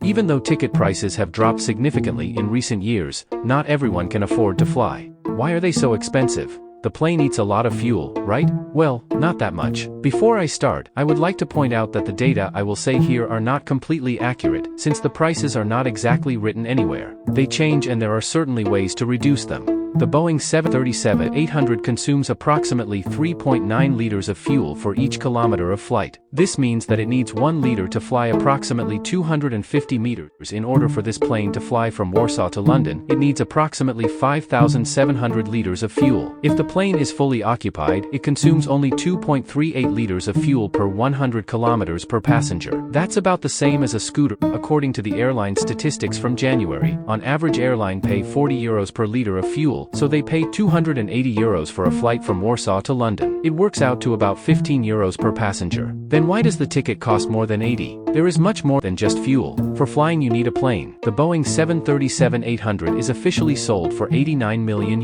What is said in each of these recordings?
Even though ticket prices have dropped significantly in recent years, not everyone can afford to fly. Why are they so expensive? The plane eats a lot of fuel, right? Well, not that much. Before I start, I would like to point out that the data I will say here are not completely accurate, since the prices are not exactly written anywhere. They change and there are certainly ways to reduce them. The Boeing 737-800 consumes approximately 3.9 liters of fuel for each kilometer of flight. This means that it needs 1 liter to fly approximately 250 meters. In order for this plane to fly from Warsaw to London, it needs approximately 5,700 liters of fuel. If the plane is fully occupied, it consumes only 2.38 liters of fuel per 100 kilometers per passenger. That's about the same as a scooter, according to the airline statistics from January. On average, airline pay €40 per liter of fuel, so they pay €280 for a flight from Warsaw to London. It works out to about €15 per passenger. Then why does the ticket cost more than 80? There is much more than just fuel. For flying you need a plane. The Boeing 737-800 is officially sold for €89 million.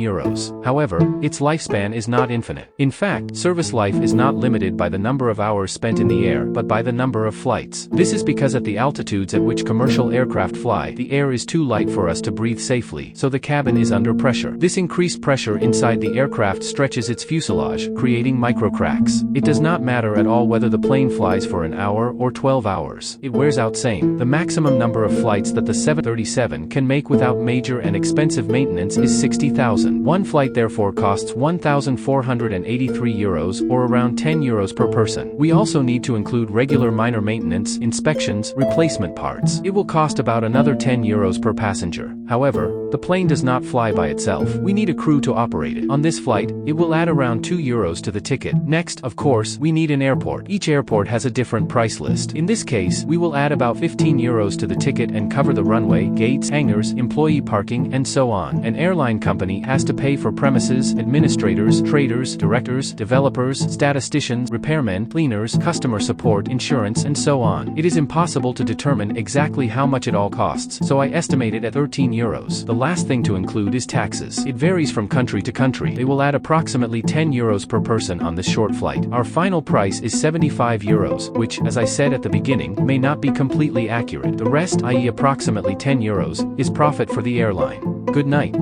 However, its lifespan is not infinite. In fact, service life is not limited by the number of hours spent in the air, but by the number of flights. This is because at the altitudes at which commercial aircraft fly, the air is too light for us to breathe safely, so the cabin is under pressure. This increased pressure inside the aircraft stretches its fuselage, creating microcracks. It does not matter at all whether the plane flies for an hour or 12 hours. It wears out same. The maximum number of flights that the 737 can make without major and expensive maintenance is 60,000. One flight therefore costs €1,483 or around €10 per person. We also need to include regular minor maintenance, inspections, replacement parts. It will cost about another €10 per passenger. However, the plane does not fly by itself. We need a crew to operate it. On this flight, it will add around €2 to the ticket. Next, of course, we need an airport. Each airport has a different price list. In this case, we will add about €15 to the ticket and cover the runway, gates, hangars, employee parking, and so on. An airline company has to pay for premises, administrators, traders, directors, developers, statisticians, repairmen, cleaners, customer support, insurance, and so on. It is impossible to determine exactly how much it all costs, so I estimate it at €13. The last thing to include is taxes. It varies from country to country. They will add approximately €10 per person on this short flight. Our final price is €75, which, as I said at the beginning, may not be completely accurate. The rest, i.e. approximately €10, is profit for the airline. Good night.